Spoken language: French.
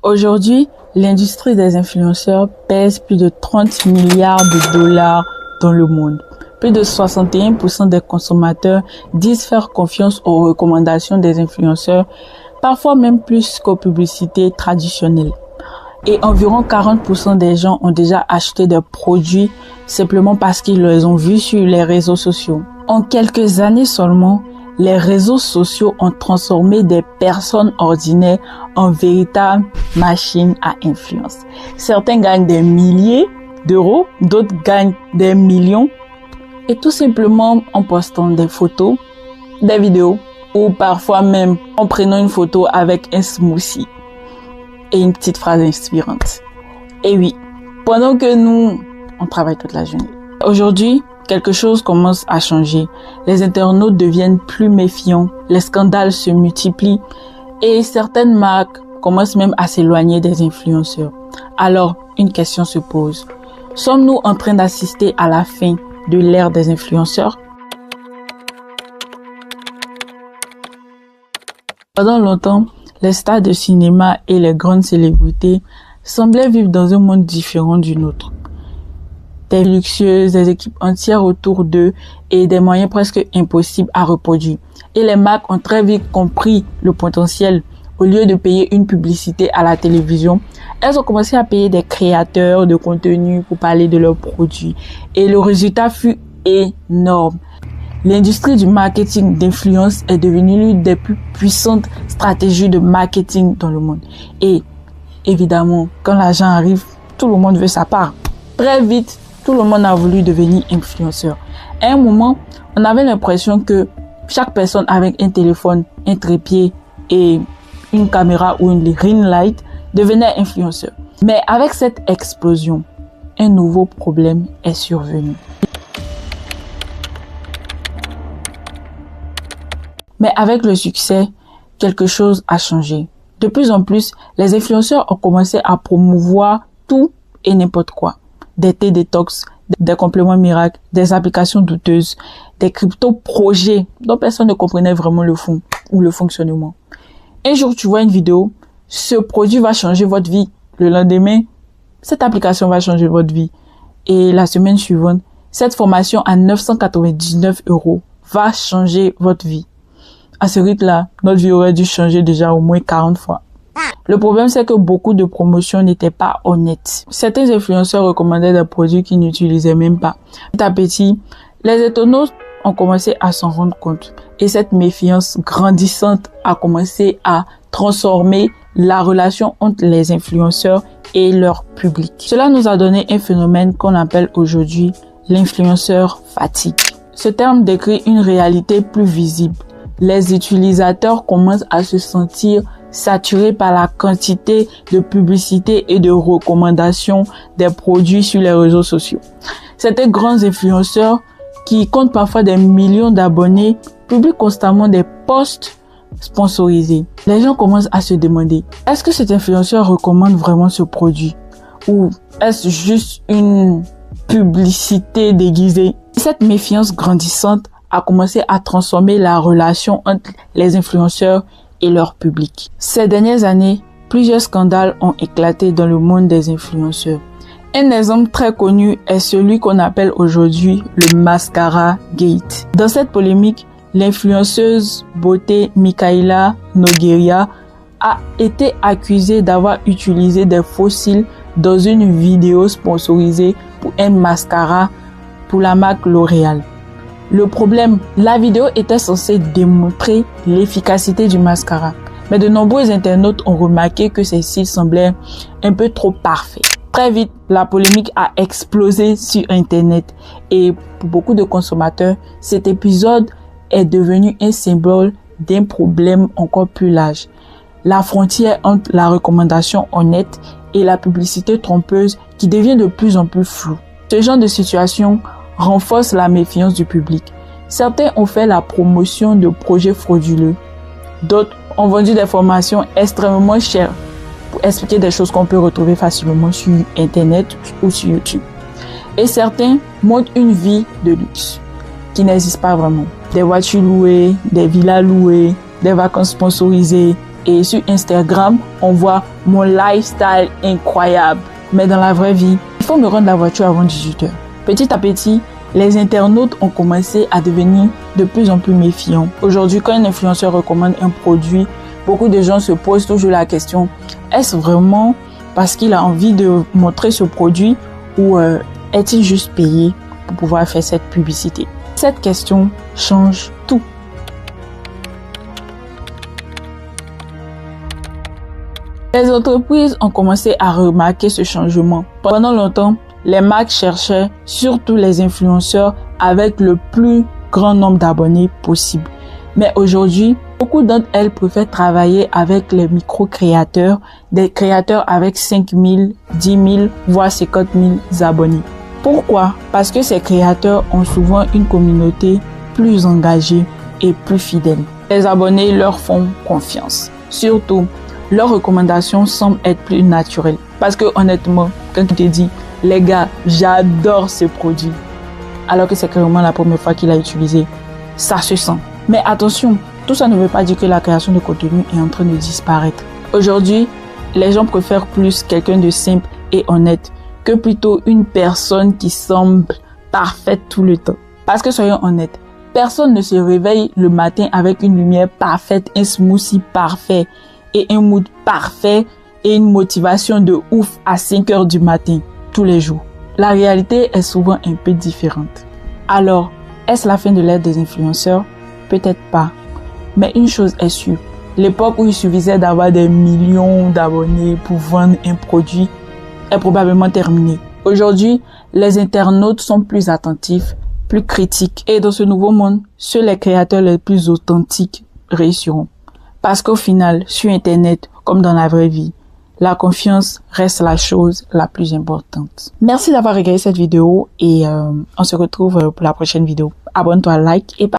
Aujourd'hui, l'industrie des influenceurs pèse plus de 30 milliards de dollars dans le monde. Plus de 61% des consommateurs disent faire confiance aux recommandations des influenceurs, parfois même plus qu'aux publicités traditionnelles. Et environ 40% des gens ont déjà acheté des produits simplement parce qu'ils les ont vus sur les réseaux sociaux. En quelques années seulement, les réseaux sociaux ont transformé des personnes ordinaires en véritables machines à influence. Certains gagnent des milliers d'euros, d'autres gagnent des millions. Et tout simplement en postant des photos, des vidéos ou parfois même en prenant une photo avec un smoothie et une petite phrase inspirante. Et oui, pendant que nous, on travaille toute la journée. Aujourd'hui, quelque chose commence à changer. Les internautes deviennent plus méfiants, les scandales se multiplient et certaines marques commencent même à s'éloigner des influenceurs. Alors, une question se pose. Sommes-nous en train d'assister à la fin de l'ère des influenceurs? Pendant longtemps, les stars de cinéma et les grandes célébrités semblaient vivre dans un monde différent du nôtre. Des luxueuses, des équipes entières autour d'eux et des moyens presque impossibles à reproduire. Et les marques ont très vite compris le potentiel. Au lieu de payer une publicité à la télévision, elles ont commencé à payer des créateurs de contenu pour parler de leurs produits. Et le résultat fut énorme. L'industrie du marketing d'influence est devenue l'une des plus puissantes stratégies de marketing dans le monde. Et évidemment, quand l'argent arrive, tout le monde veut sa part. Très vite, tout le monde a voulu devenir influenceur. À un moment, on avait l'impression que chaque personne avec un téléphone, un trépied et une caméra ou une ring light devenait influenceur. Mais avec cette explosion, un nouveau problème est survenu. Mais avec le succès, quelque chose a changé. De plus en plus, les influenceurs ont commencé à promouvoir tout et n'importe quoi. Des thés détox, des compléments miracles, des applications douteuses, des crypto-projets dont personne ne comprenait vraiment le fond ou le fonctionnement. Un jour, tu vois une vidéo, ce produit va changer votre vie. Le lendemain, cette application va changer votre vie. Et la semaine suivante, cette formation à 999 € va changer votre vie. À ce rythme-là, notre vie aurait dû changer déjà au moins 40 fois. Le problème, c'est que beaucoup de promotions n'étaient pas honnêtes. Certains influenceurs recommandaient des produits qu'ils n'utilisaient même pas. Petit à petit, les internautes ont commencé à s'en rendre compte. Et cette méfiance grandissante a commencé à transformer la relation entre les influenceurs et leur public. Cela nous a donné un phénomène qu'on appelle aujourd'hui l'influenceur fatigue. Ce terme décrit une réalité plus visible. Les utilisateurs commencent à se sentir saturés par la quantité de publicité et de recommandations des produits sur les réseaux sociaux. Certains grands influenceurs qui comptent parfois des millions d'abonnés publient constamment des posts sponsorisés. Les gens commencent à se demander, est-ce que cet influenceur recommande vraiment ce produit? Ou est-ce juste une publicité déguisée? Cette méfiance grandissante a commencé à transformer la relation entre les influenceurs et leur public. Ces dernières années, plusieurs scandales ont éclaté dans le monde des influenceurs. Un exemple très connu est celui qu'on appelle aujourd'hui le Mascara Gate. Dans cette polémique, l'influenceuse beauté Mikaela Nogueira a été accusée d'avoir utilisé des fossiles dans une vidéo sponsorisée pour un mascara pour la marque L'Oréal. Le problème, la vidéo était censée démontrer l'efficacité du mascara. Mais de nombreux internautes ont remarqué que ces cils semblaient un peu trop parfaits. Très vite, la polémique a explosé sur Internet. Et pour beaucoup de consommateurs, cet épisode est devenu un symbole d'un problème encore plus large. La frontière entre la recommandation honnête et la publicité trompeuse qui devient de plus en plus floue. Ce genre de situation renforce la méfiance du public. Certains ont fait la promotion de projets frauduleux. D'autres ont vendu des formations extrêmement chères pour expliquer des choses qu'on peut retrouver facilement sur Internet ou sur YouTube. Et certains montrent une vie de luxe qui n'existe pas vraiment. Des voitures louées, des villas louées, des vacances sponsorisées, et sur Instagram, on voit mon lifestyle incroyable. Mais dans la vraie vie, il faut me rendre la voiture avant 18 h. Petit à petit, les internautes ont commencé à devenir de plus en plus méfiants. Aujourd'hui, quand un influenceur recommande un produit, beaucoup de gens se posent toujours la question, est-ce vraiment parce qu'il a envie de montrer ce produit ou est-il juste payé pour pouvoir faire cette publicité? Cette question change tout. Les entreprises ont commencé à remarquer ce changement. Pendant longtemps, les marques cherchaient surtout les influenceurs avec le plus grand nombre d'abonnés possible. Mais aujourd'hui, beaucoup d'entre elles préfèrent travailler avec les micro-créateurs, des créateurs avec 5 000, 10 000, voire 50 000 abonnés. Pourquoi? Parce que ces créateurs ont souvent une communauté plus engagée et plus fidèle. Les abonnés leur font confiance. Surtout, leurs recommandations semblent être plus naturelles. Parce que honnêtement, quand tu te dis, les gars, j'adore ce produit, alors que c'est carrément la première fois qu'il a utilisé, ça se sent. Mais attention, tout ça ne veut pas dire que la création de contenu est en train de disparaître. Aujourd'hui, les gens préfèrent plus quelqu'un de simple et honnête que plutôt une personne qui semble parfaite tout le temps. Parce que soyons honnêtes, personne ne se réveille le matin avec une lumière parfaite, un smoothie parfait et un mood parfait et une motivation de ouf à 5 h du matin tous les jours. La réalité est souvent un peu différente. Alors, est-ce la fin de l'ère des influenceurs? Peut-être pas. Mais une chose est sûre, l'époque où il suffisait d'avoir des millions d'abonnés pour vendre un produit est probablement terminée. Aujourd'hui, les internautes sont plus attentifs, plus critiques. Et dans ce nouveau monde, seuls les créateurs les plus authentiques réussiront. Parce qu'au final, sur Internet, comme dans la vraie vie, la confiance reste la chose la plus importante. Merci d'avoir regardé cette vidéo et on se retrouve pour la prochaine vidéo. Abonne-toi, like et partage.